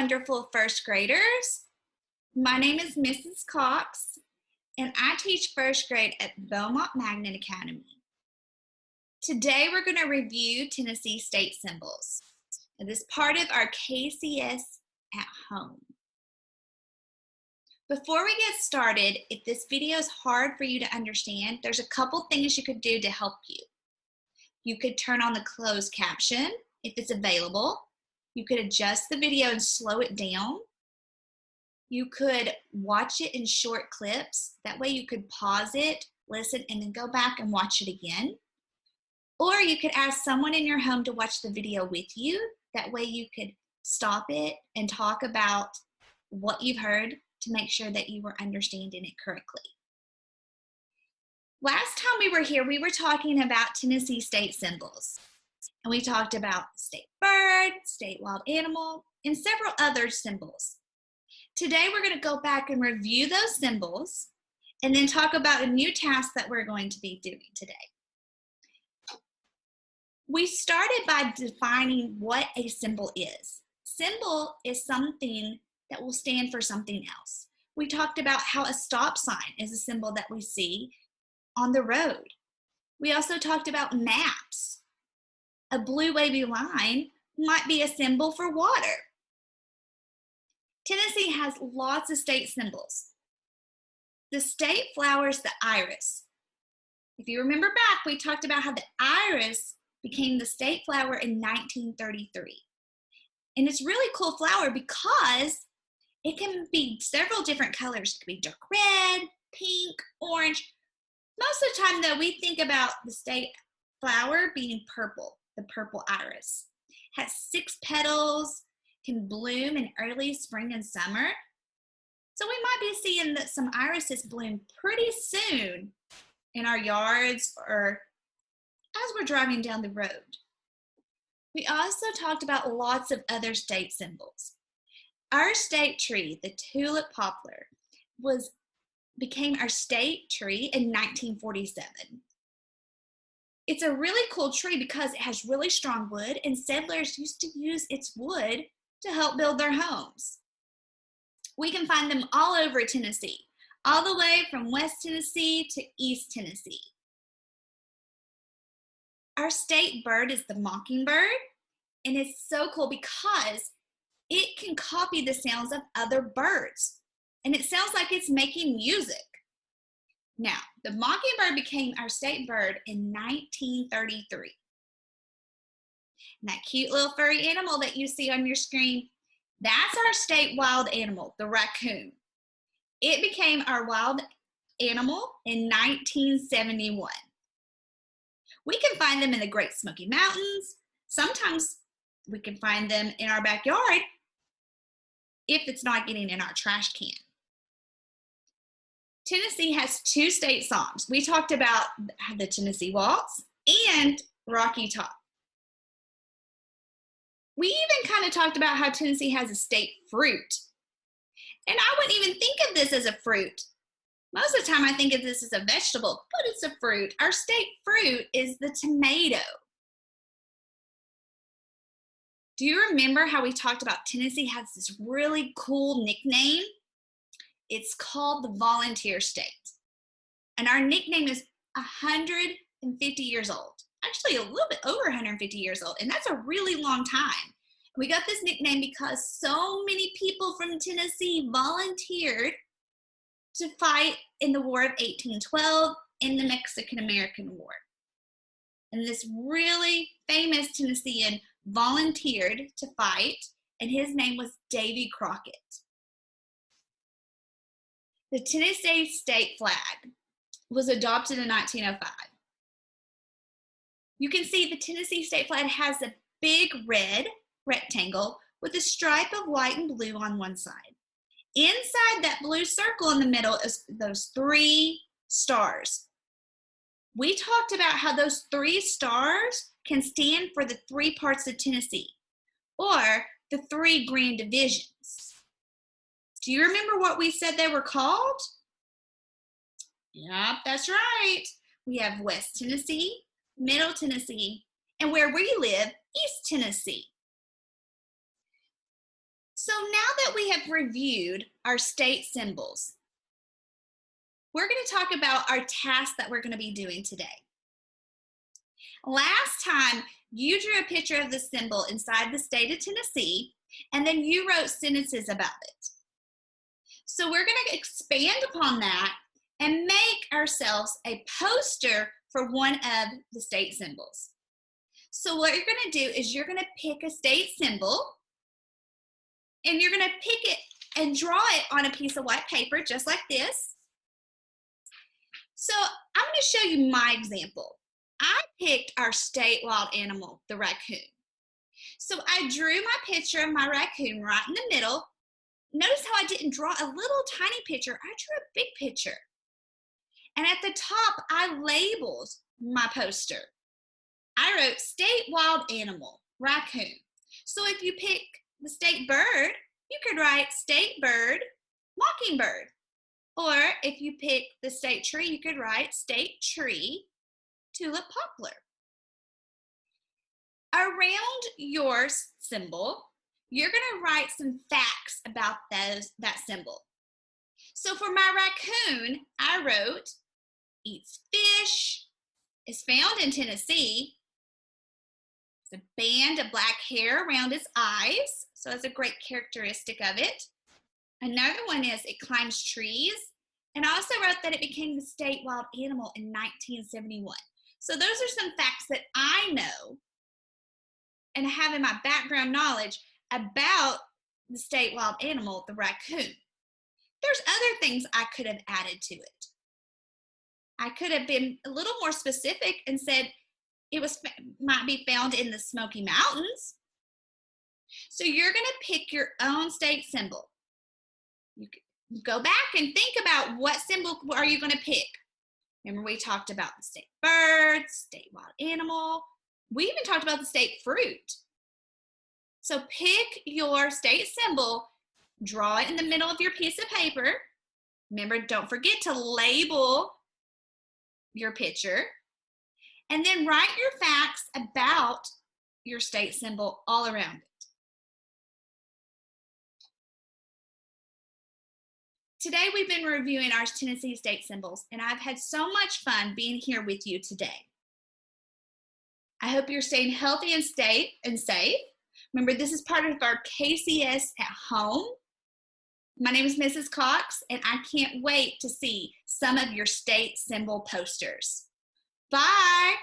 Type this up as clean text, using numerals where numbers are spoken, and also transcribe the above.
wonderful first graders. My name is Mrs. Cox, and I teach first grade at Belmont Magnet Academy. Today we're going to review Tennessee state symbols. This is part of our KCS at home. Before we get started, if this video is hard for you to understand, there's a couple things you could do to help you. You could turn on the closed caption if it's available. You could adjust the video and slow it down. You could watch it in short clips. That way you could pause it, listen, and then go back and watch it again. Or you could ask someone in your home to watch the video with you. That way you could stop it and talk about what you've heard to make sure that you were understanding it correctly. Last time we were here, we were talking about Tennessee state symbols. And we talked about state bird, state wild animal, and several other symbols. Today we're going to go back and review those symbols and then talk about a new task that we're going to be doing today. We started by defining what a symbol is. Symbol is something that will stand for something else. We talked about how a stop sign is a symbol that we see on the road. We also talked about maps. A blue wavy line might be a symbol for water. Tennessee has lots of state symbols. The state flower is the iris. If you remember back, we talked about how the iris became the state flower in 1933. And it's a really cool flower because it can be several different colors. It could be dark red, pink, orange. Most of the time, though, we think about the state flower being purple, the purple iris. It has 6 petals, can bloom in early spring and summer. So we might be seeing some irises bloom pretty soon in our yards or as we're driving down the road. We also talked about lots of other state symbols. Our state tree, the tulip poplar, became our state tree in 1947. It's a really cool tree because it has really strong wood, and settlers used to use its wood to help build their homes. We can find them all over Tennessee, all the way from West Tennessee to East Tennessee. Our state bird is the mockingbird, and it's so cool because it can copy the sounds of other birds, and it sounds like it's making music. Now, the mockingbird became our state bird in 1933. And that cute little furry animal that you see on your screen, that's our state wild animal, the raccoon. It became our wild animal in 1971. We can find them in the Great Smoky Mountains. Sometimes we can find them in our backyard if it's not getting in our trash can. Tennessee has 2 state songs. We talked about the Tennessee Waltz and Rocky Top. We even kind of talked about how Tennessee has a state fruit. And I wouldn't even think of this as a fruit. Most of the time I think of this as a vegetable, but it's a fruit. Our state fruit is the tomato. Do you remember how we talked about Tennessee has this really cool nickname? It's called the Volunteer State. And our nickname is 150 years old. Actually, a little bit over 150 years old. And that's a really long time. We got this nickname because so many people from Tennessee volunteered to fight in the War of 1812 in the Mexican-American War. And this really famous Tennessean volunteered to fight, and his name was Davy Crockett. The Tennessee state flag was adopted in 1905. You can see the Tennessee state flag has a big red rectangle with a stripe of white and blue on one side. Inside that blue circle in the middle is those 3 stars. We talked about how those 3 stars can stand for the 3 parts of Tennessee, or the 3 grand divisions. Do you remember what we said they were called? Yep, that's right. We have West Tennessee, Middle Tennessee, and where we live, East Tennessee. So now that we have reviewed our state symbols, we're going to talk about our task that we're going to be doing today. Last time, you drew a picture of the symbol inside the state of Tennessee, and then you wrote sentences about it. So we're going to expand upon that and make ourselves a poster for one of the state symbols. So what you're going to do is you're going to pick a state symbol, and you're going to pick it and draw it on a piece of white paper just like this. So I'm going to show you my example. I picked our state wild animal, the raccoon. So I drew my picture of my raccoon right in the middle. Notice how I didn't draw a little tiny picture. I drew a big picture. And at the top, I labeled my poster. I wrote state wild animal, raccoon. So if you pick the state bird, you could write state bird, mockingbird. Or if you pick the state tree, you could write state tree, tulip poplar. Around your symbol, you're going to write some facts about that symbol. So for my raccoon, I wrote, eats fish, is found in Tennessee, it's a band of black hair around its eyes, so that's a great characteristic of it. Another one is it climbs trees, and I also wrote that it became the state wild animal in 1971. So those are some facts that I know and have in my background knowledge about the state wild animal, the raccoon. There's other things I could have added to it. I could have been a little more specific and said it might be found in the Smoky Mountains. So you're going to pick your own state symbol. You can go back and think about what symbol are you going to pick. Remember we talked about the state bird, state wild animal. We even talked about the state fruit. So pick your state symbol, draw it in the middle of your piece of paper. Remember, don't forget to label your picture. And then write your facts about your state symbol all around it. Today we've been reviewing our Tennessee state symbols, and I've had so much fun being here with you today. I hope you're staying healthy and safe. Remember, this is part of our KCS at home. My name is Mrs. Cox, and I can't wait to see some of your state symbol posters. Bye.